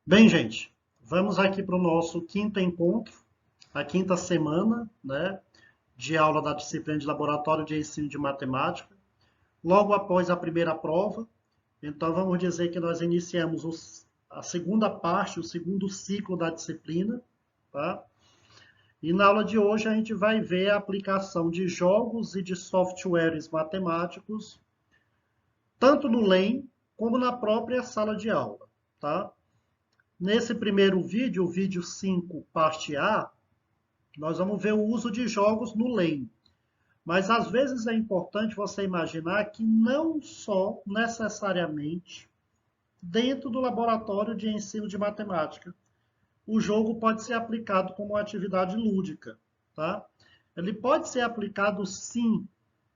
Bem, gente, vamos aqui para o nosso quinto encontro, a quinta semana, né, de aula da disciplina de Laboratório de Ensino de Matemática, logo após a primeira prova. Então, vamos dizer que nós iniciamos a segunda parte, o segundo ciclo da disciplina, tá? E na aula de hoje a gente vai ver a aplicação de jogos e de softwares matemáticos, tanto no LEM como na própria sala de aula, tá? Nesse primeiro vídeo, o vídeo 5, parte A, nós vamos ver o uso de jogos no LEM. Mas às vezes é importante você imaginar que não só necessariamente dentro do laboratório de ensino de matemática, o jogo pode ser aplicado como uma atividade lúdica, tá? Ele pode ser aplicado sim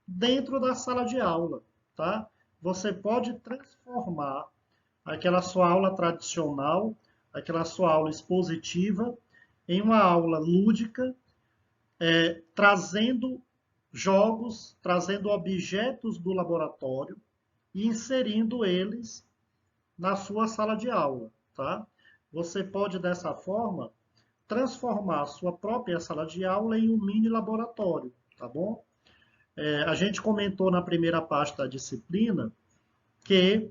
dentro da sala de aula, tá? Você pode transformar aquela sua aula tradicional, aquela sua aula expositiva, em uma aula lúdica, trazendo jogos, trazendo objetos do laboratório e inserindo eles na sua sala de aula, tá? Você pode, dessa forma, transformar a sua própria sala de aula em um mini laboratório, tá bom? A gente comentou na primeira parte da disciplina que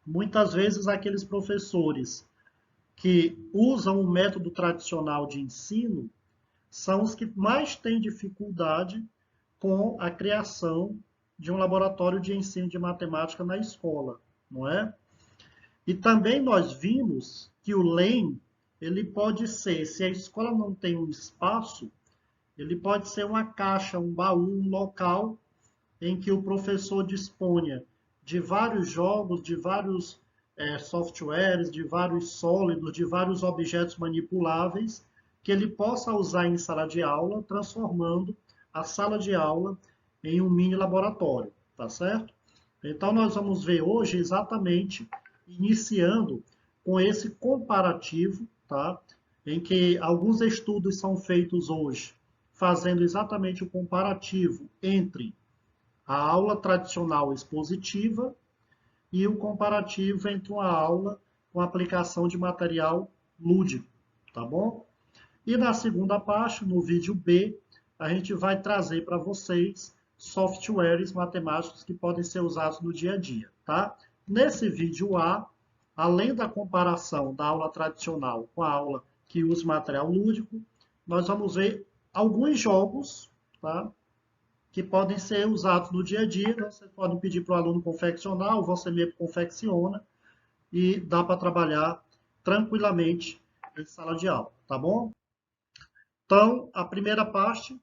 muitas vezes aqueles professores que usam o método tradicional de ensino são os que mais têm dificuldade com a criação de um laboratório de ensino de matemática na escola, não é? E também nós vimos que o LEM, ele pode ser, se a escola não tem um espaço, ele pode ser uma caixa, um baú, um local em que o professor disponha de vários jogos, de vários softwares, de vários sólidos, de vários objetos manipuláveis que ele possa usar em sala de aula, transformando a sala de aula em um mini laboratório, tá certo? Então nós vamos ver hoje exatamente iniciando com esse comparativo, tá? Em que alguns estudos são feitos hoje, fazendo exatamente o comparativo entre a aula tradicional expositiva e o comparativo entre uma aula com aplicação de material lúdico, tá bom? E na segunda parte, no vídeo B, a gente vai trazer para vocês softwares matemáticos que podem ser usados no dia a dia, tá? Nesse vídeo A, além da comparação da aula tradicional com a aula que usa material lúdico, nós vamos ver alguns jogos, tá? Que podem ser usados no dia a dia. Né? Você pode pedir para o aluno confeccionar, ou você mesmo confecciona, e dá para trabalhar tranquilamente em sala de aula, tá bom? Então, a primeira parte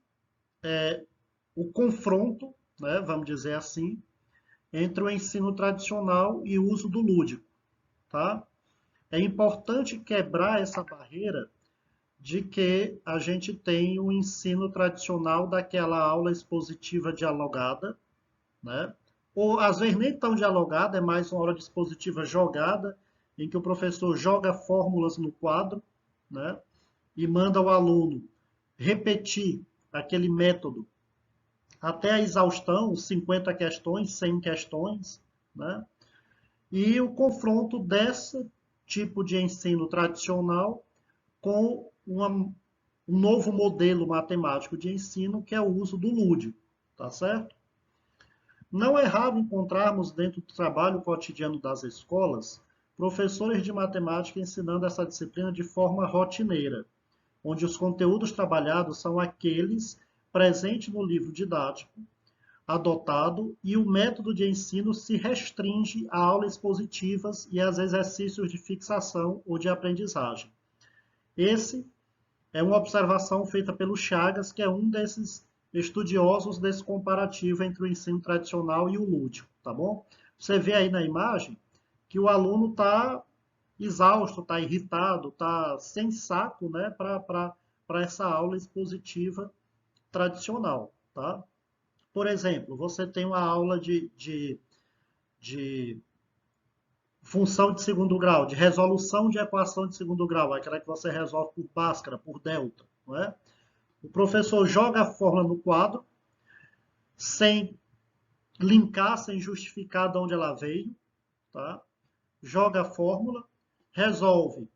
é o confronto, né, vamos dizer assim, entre o ensino tradicional e o uso do lúdico, tá? É importante quebrar essa barreira de que a gente tem o ensino tradicional daquela aula expositiva dialogada, né? Ou às vezes nem tão dialogada, é mais uma aula dispositiva jogada, em que o professor joga fórmulas no quadro, né? E manda o aluno repetir aquele método até a exaustão, 50 questões, 100 questões, né? E o confronto desse tipo de ensino tradicional com um novo modelo matemático de ensino, que é o uso do lúdico, tá certo? Não é raro encontrarmos dentro do trabalho cotidiano das escolas professores de matemática ensinando essa disciplina de forma rotineira, onde os conteúdos trabalhados são aqueles presentes no livro didático adotado e o método de ensino se restringe a aulas expositivas e aos exercícios de fixação ou de aprendizagem. Esse é uma observação feita pelo Chagas, que é um desses estudiosos desse comparativo entre o ensino tradicional e o lúdico, tá bom? Você vê aí na imagem que o aluno está exausto, está irritado, está sem saco, né, para essa aula expositiva tradicional, tá? Por exemplo, você tem uma aula de função de segundo grau, de resolução de equação de segundo grau, aquela que você resolve por Bhaskara, por delta, não é? O professor joga a fórmula no quadro, sem linkar, sem justificar de onde ela veio, tá? Joga a fórmula, resolve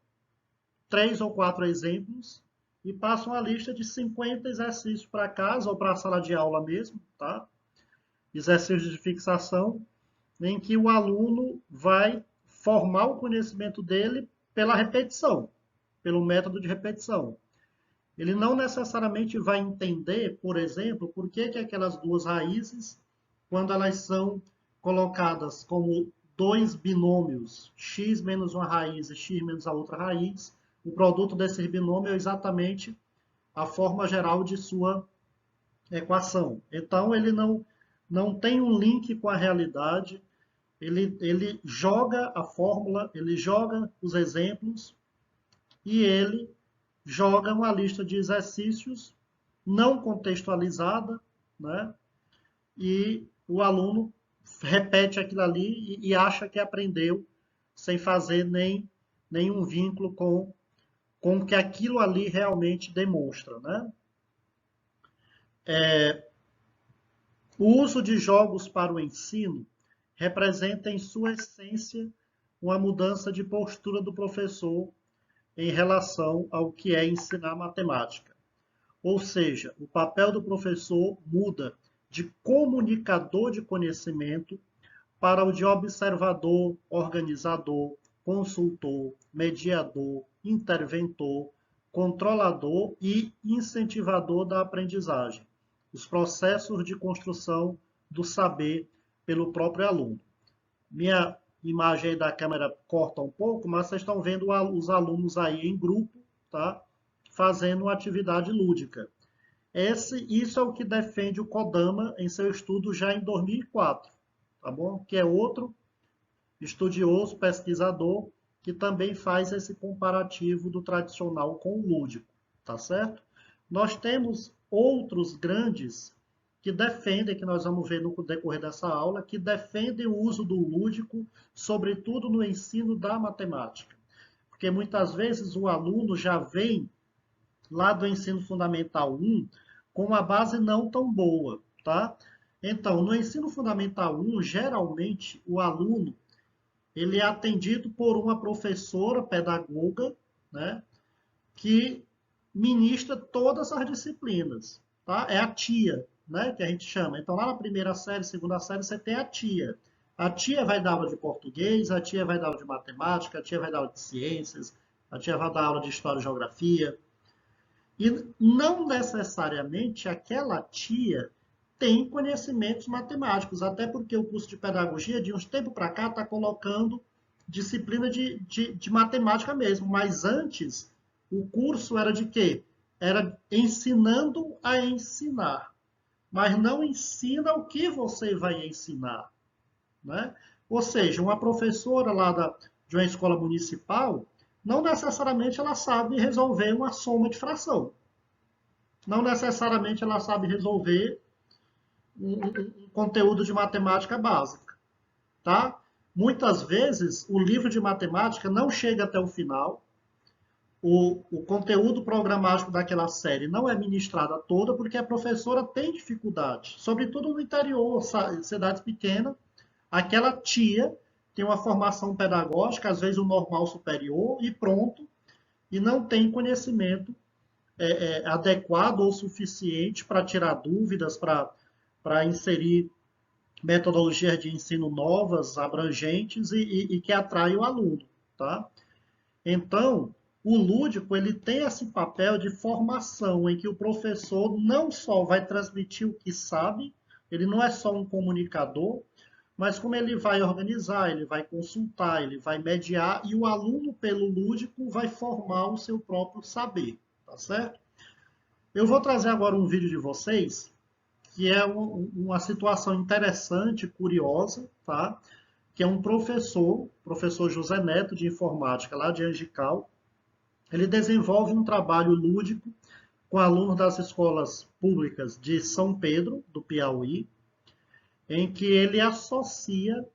3 ou 4 exemplos e passa uma lista de 50 exercícios para casa ou para a sala de aula mesmo, tá? Exercícios de fixação, em que o aluno vai formar o conhecimento dele pela repetição, pelo método de repetição. Ele não necessariamente vai entender, por exemplo, por que aquelas duas raízes, quando elas são colocadas como dois binômios, x menos uma raiz e x menos a outra raiz, o produto desse binômio é exatamente a forma geral de sua equação. Então, ele não tem um link com a realidade, ele joga a fórmula, ele joga os exemplos e ele joga uma lista de exercícios não contextualizada, né? E o aluno repete aquilo ali e acha que aprendeu sem fazer nenhum vínculo com o que aquilo ali realmente demonstra, né? O uso de jogos para o ensino representa, em sua essência, uma mudança de postura do professor em relação ao que é ensinar matemática. Ou seja, o papel do professor muda de comunicador de conhecimento para o de observador, organizador, consultor, mediador, interventor, controlador e incentivador da aprendizagem, os processos de construção do saber pelo próprio aluno. Minha imagem aí da câmera corta um pouco, mas vocês estão vendo os alunos aí em grupo, tá? Fazendo uma atividade lúdica. Isso é o que defende o Kodama em seu estudo já em 2004, tá bom? Que é outro estudioso, pesquisador, que também faz esse comparativo do tradicional com o lúdico, tá certo? Nós temos outros grandes que defendem, que nós vamos ver no decorrer dessa aula, que defendem o uso do lúdico, sobretudo no ensino da matemática. Porque muitas vezes o aluno já vem lá do ensino fundamental 1 com uma base não tão boa, tá? Então, no ensino fundamental 1, geralmente o aluno ele é atendido por uma professora pedagoga, né, que ministra todas as disciplinas, tá? É a tia, né, que a gente chama. Então, lá na primeira série, segunda série, você tem a tia. A tia vai dar aula de português, a tia vai dar aula de matemática, a tia vai dar aula de ciências, a tia vai dar aula de história e geografia. E não necessariamente aquela tia tem conhecimentos matemáticos, até porque o curso de pedagogia, de uns tempos para cá, está colocando disciplina de matemática mesmo. Mas antes, o curso era de quê? Era ensinando a ensinar. Mas não ensina o que você vai ensinar, né? Ou seja, uma professora lá de uma escola municipal, não necessariamente ela sabe resolver uma soma de fração. Não necessariamente ela sabe resolver um conteúdo de matemática básica, tá? Muitas vezes o livro de matemática não chega até o final, o conteúdo programático daquela série não é ministrado toda porque a professora tem dificuldade, sobretudo no interior, cidades pequenas, aquela tia tem uma formação pedagógica, às vezes o normal superior, e pronto, e não tem conhecimento adequado ou suficiente para tirar dúvidas, para inserir metodologias de ensino novas, abrangentes e que atraem o aluno, tá? Então, o lúdico ele tem esse papel de formação em que o professor não só vai transmitir o que sabe, ele não é só um comunicador, mas como ele vai organizar, ele vai consultar, ele vai mediar e o aluno, pelo lúdico, vai formar o seu próprio saber, tá certo? Eu vou trazer agora um vídeo de vocês que é uma situação interessante, curiosa, tá? Que é um professor José Neto de informática lá de Angical. Ele desenvolve um trabalho lúdico com alunos das escolas públicas de São Pedro, do Piauí, em que ele associa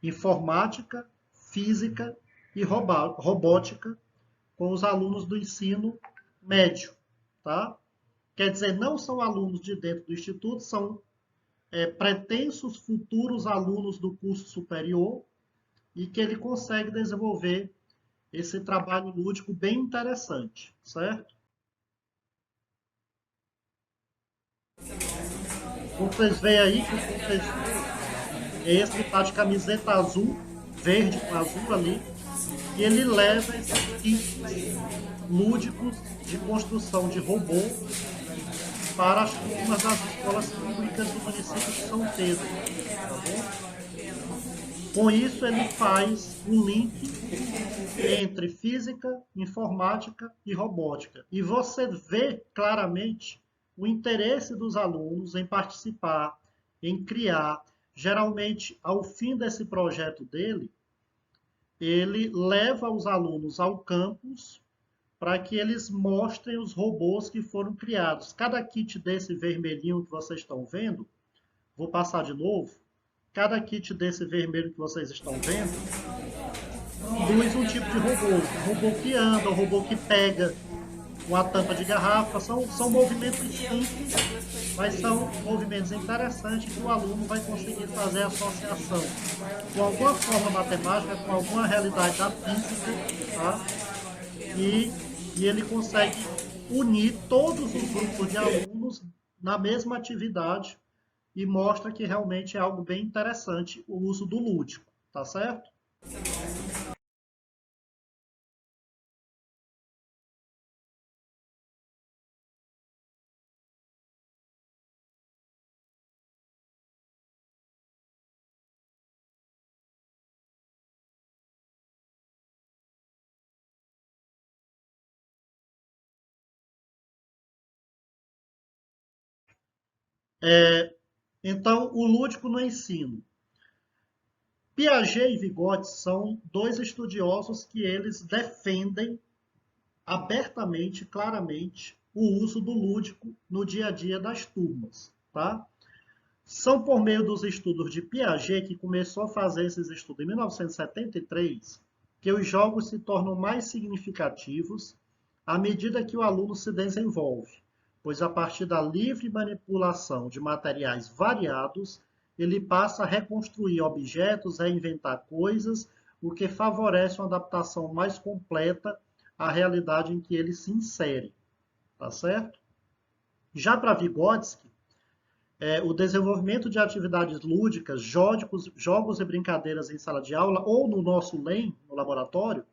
informática, física e robótica com os alunos do ensino médio, tá? Quer dizer, não são alunos de dentro do instituto, são pretensos futuros alunos do curso superior e que ele consegue desenvolver esse trabalho lúdico bem interessante, certo? Vocês veem aí que o professor é esse que está de camiseta azul, verde com azul ali, e ele leva esses kits lúdicos de construção de robô para as turmas das escolas públicas do município de São Pedro, tá bom? Com isso, ele faz um link entre física, informática e robótica. E você vê claramente o interesse dos alunos em participar, em criar. Geralmente, ao fim desse projeto dele, ele leva os alunos ao campus para que eles mostrem os robôs que foram criados. Cada kit desse vermelhinho que vocês estão vendo, vou passar de novo, cada kit desse vermelho que vocês estão vendo, induz um tipo de robô. Um robô que anda, um robô que pega uma tampa de garrafa. São movimentos simples, mas são movimentos interessantes que o aluno vai conseguir fazer associação com alguma forma matemática, com alguma realidade da física, tá? E ele consegue unir todos os grupos de alunos na mesma atividade e mostra que realmente é algo bem interessante o uso do lúdico, tá certo? Então, o lúdico no ensino. Piaget e Vygotsky são dois estudiosos que eles defendem abertamente, claramente, o uso do lúdico no dia a dia das turmas, tá? São por meio dos estudos de Piaget, que começou a fazer esses estudos em 1973, que os jogos se tornam mais significativos à medida que o aluno se desenvolve, pois a partir da livre manipulação de materiais variados, ele passa a reconstruir objetos, a inventar coisas, o que favorece uma adaptação mais completa à realidade em que ele se insere, tá certo? Já para Vygotsky, o desenvolvimento de atividades lúdicas, jogos e brincadeiras em sala de aula ou no nosso LEM, no laboratório,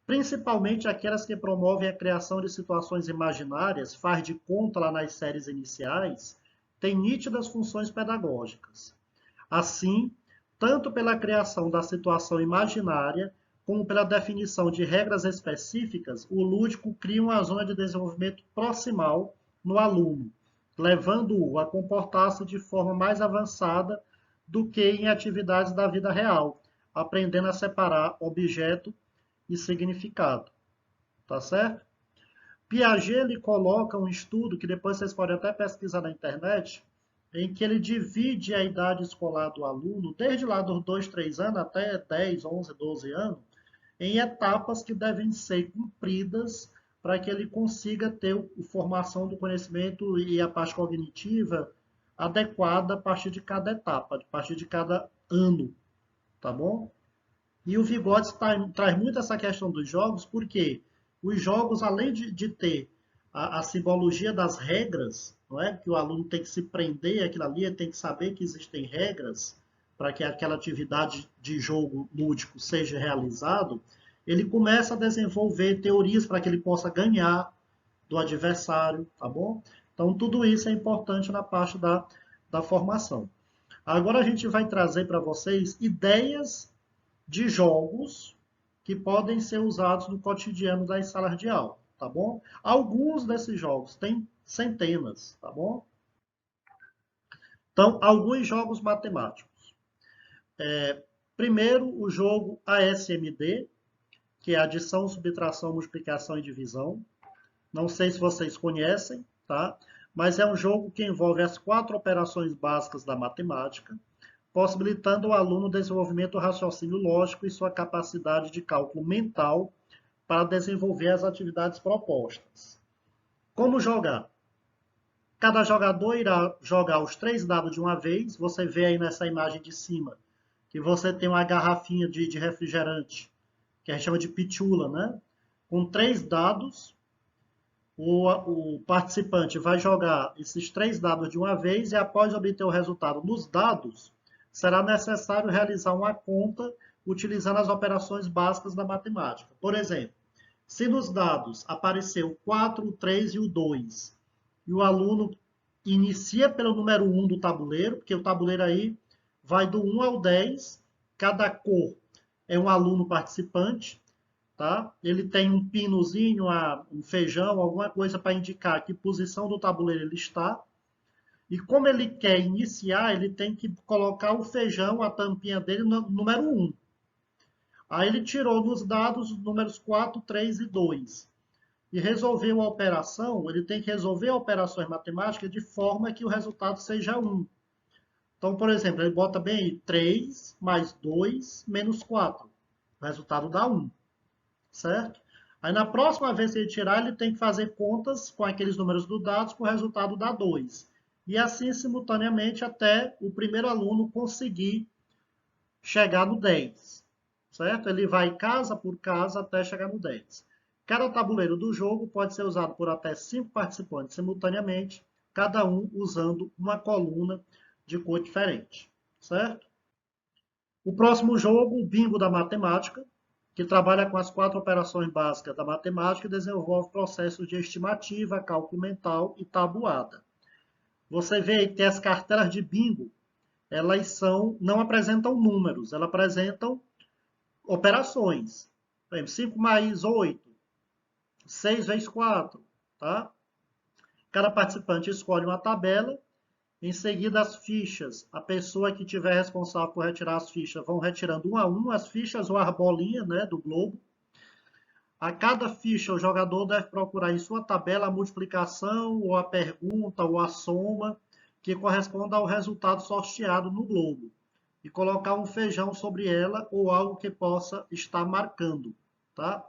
principalmente aquelas que promovem a criação de situações imaginárias, faz de conta lá nas séries iniciais, tem nítidas funções pedagógicas. Assim, tanto pela criação da situação imaginária, como pela definição de regras específicas, o lúdico cria uma zona de desenvolvimento proximal no aluno, levando-o a comportar-se de forma mais avançada do que em atividades da vida real, aprendendo a separar objeto e significado. Tá certo? Piaget ele coloca um estudo que depois vocês podem até pesquisar na internet, em que ele divide a idade escolar do aluno, desde lá dos 2, 3 anos até 10, 11, 12 anos, em etapas que devem ser cumpridas para que ele consiga ter a formação do conhecimento e a parte cognitiva adequada a partir de cada etapa, a partir de cada ano, tá bom? E o Vygotsky traz muito essa questão dos jogos, porque os jogos, além de ter a simbologia das regras, não é? Que o aluno tem que se prender àquilo ali, ele tem que saber que existem regras para que aquela atividade de jogo lúdico seja realizado, ele começa a desenvolver teorias para que ele possa ganhar do adversário, tá bom? Então, tudo isso é importante na parte da formação. Agora a gente vai trazer para vocês ideias de jogos que podem ser usados no cotidiano das salas de aula, tá bom? Alguns desses jogos têm centenas, tá bom? Então, alguns jogos matemáticos. Primeiro, o jogo ASMD, que é adição, subtração, multiplicação e divisão. Não sei se vocês conhecem, tá? Mas é um jogo que envolve as 4 operações básicas da matemática, possibilitando ao aluno o desenvolvimento do raciocínio lógico e sua capacidade de cálculo mental para desenvolver as atividades propostas. Como jogar? Cada jogador irá jogar os 3 dados de uma vez. Você vê aí nessa imagem de cima que você tem uma garrafinha de refrigerante que a gente chama de pitula, né? Com 3 dados, o participante vai jogar esses 3 dados de uma vez e após obter o resultado nos dados, será necessário realizar uma conta utilizando as operações básicas da matemática. Por exemplo, se nos dados apareceu o 4, o 3 e o 2, e o aluno inicia pelo número 1 do tabuleiro, porque o tabuleiro aí vai do 1 ao 10, cada cor é um aluno participante, tá? Ele tem um pinozinho, um feijão, alguma coisa para indicar que posição do tabuleiro ele está. E como ele quer iniciar, ele tem que colocar o feijão, a tampinha dele, no número 1. Aí ele tirou dos dados os números 4, 3 e 2. E resolveu a operação, ele tem que resolver operações matemáticas de forma que o resultado seja 1. Então, por exemplo, ele bota bem aí 3 mais 2 menos 4. O resultado dá 1, certo? Aí na próxima vez que ele tirar, ele tem que fazer contas com aqueles números dos dados para o resultado dar 2. E assim simultaneamente até o primeiro aluno conseguir chegar no 10, certo? Ele vai casa por casa até chegar no 10. Cada tabuleiro do jogo pode ser usado por até 5 participantes simultaneamente, cada um usando uma coluna de cor diferente, certo? O próximo jogo, o Bingo da Matemática, que trabalha com as 4 operações básicas da matemática e desenvolve processos de estimativa, cálculo mental e tabuada. Você vê que as cartelas de bingo, elas não apresentam números, elas apresentam operações. Por exemplo, 5 mais 8, 6 vezes 4, tá? Cada participante escolhe uma tabela, em seguida as fichas, a pessoa que tiver responsável por retirar as fichas vão retirando uma a uma as fichas ou as bolinhas, né, do globo. A cada ficha, o jogador deve procurar em sua tabela a multiplicação, ou a pergunta, ou a soma, que corresponda ao resultado sorteado no globo, e colocar um feijão sobre ela ou algo que possa estar marcando, tá?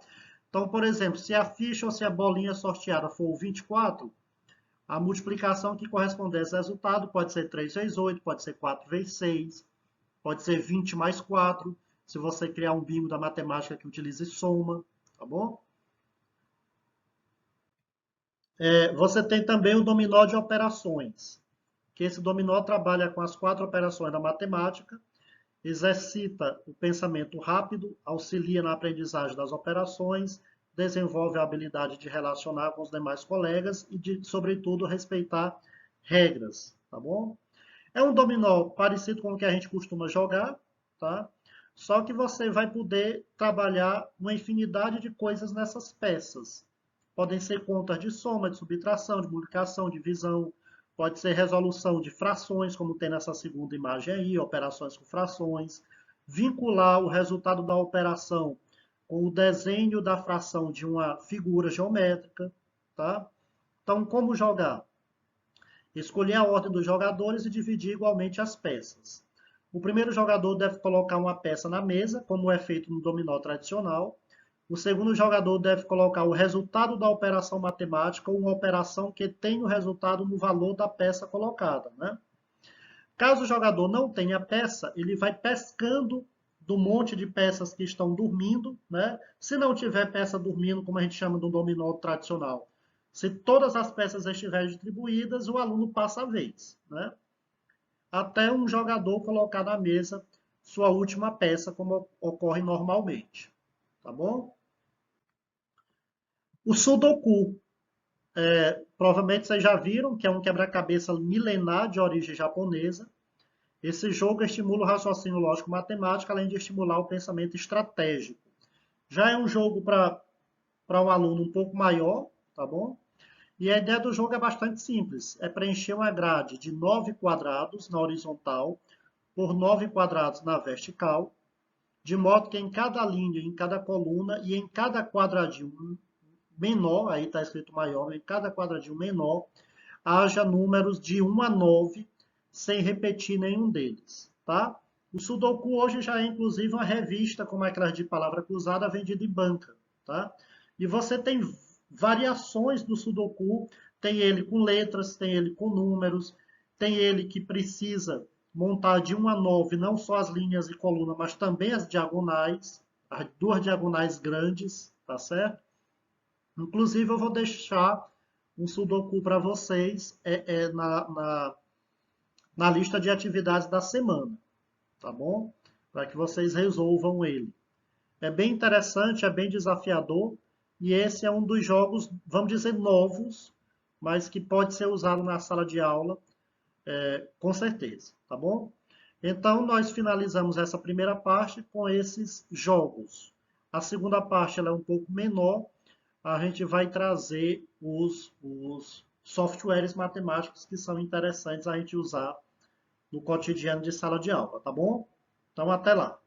Então, por exemplo, se a ficha ou se a bolinha sorteada for o 24, a multiplicação que corresponde a esse resultado pode ser 3 vezes 8, pode ser 4 vezes 6, pode ser 20 mais 4, se você criar um bingo da matemática que utilize soma, tá bom? Você tem também o dominó de operações, que esse dominó trabalha com as 4 operações da matemática, exercita o pensamento rápido, auxilia na aprendizagem das operações, desenvolve a habilidade de relacionar com os demais colegas e de, sobretudo, respeitar regras, tá bom? É um dominó parecido com o que a gente costuma jogar, tá? Só que você vai poder trabalhar uma infinidade de coisas nessas peças. Podem ser contas de soma, de subtração, de multiplicação, divisão, pode ser resolução de frações, como tem nessa segunda imagem aí, operações com frações, vincular o resultado da operação com o desenho da fração de uma figura geométrica, tá? Então, como jogar? Escolher a ordem dos jogadores e dividir igualmente as peças. O primeiro jogador deve colocar uma peça na mesa, como é feito no dominó tradicional. O segundo jogador deve colocar o resultado da operação matemática ou uma operação que tem o resultado no valor da peça colocada, né? Caso o jogador não tenha peça, ele vai pescando do monte de peças que estão dormindo, né? Se não tiver peça dormindo, como a gente chama do dominó tradicional, se todas as peças estiverem distribuídas, o aluno passa a vez, né? Até um jogador colocar na mesa sua última peça, como ocorre normalmente, tá bom? O Sudoku, provavelmente vocês já viram, que é um quebra-cabeça milenar de origem japonesa. Esse jogo estimula o raciocínio lógico-matemático, além de estimular o pensamento estratégico. Já é um jogo para um aluno um pouco maior, tá bom? E a ideia do jogo é bastante simples. É preencher uma grade de 9 quadrados na horizontal por 9 quadrados na vertical, de modo que em cada linha, em cada coluna e em cada quadradinho menor, aí está escrito maior, em cada quadradinho menor, haja números de 1 a 9, sem repetir nenhum deles, tá? O Sudoku hoje já é inclusive uma revista, como aquelas de palavra cruzada, vendida em banca, tá? E você tem variações do Sudoku, tem ele com letras, tem ele com números, tem ele que precisa montar de 1 a 9, não só as linhas e colunas, mas também as diagonais, as duas diagonais grandes, tá certo? Inclusive, eu vou deixar um sudoku para vocês na lista de atividades da semana, tá bom? Para que vocês resolvam ele. É bem interessante, é bem desafiador, e esse é um dos jogos, vamos dizer, novos, mas que pode ser usado na sala de aula, com certeza, tá bom? Então, nós finalizamos essa primeira parte com esses jogos. A segunda parte ela é um pouco menor, a gente vai trazer os softwares matemáticos que são interessantes a gente usar no cotidiano de sala de aula, tá bom? Então, até lá.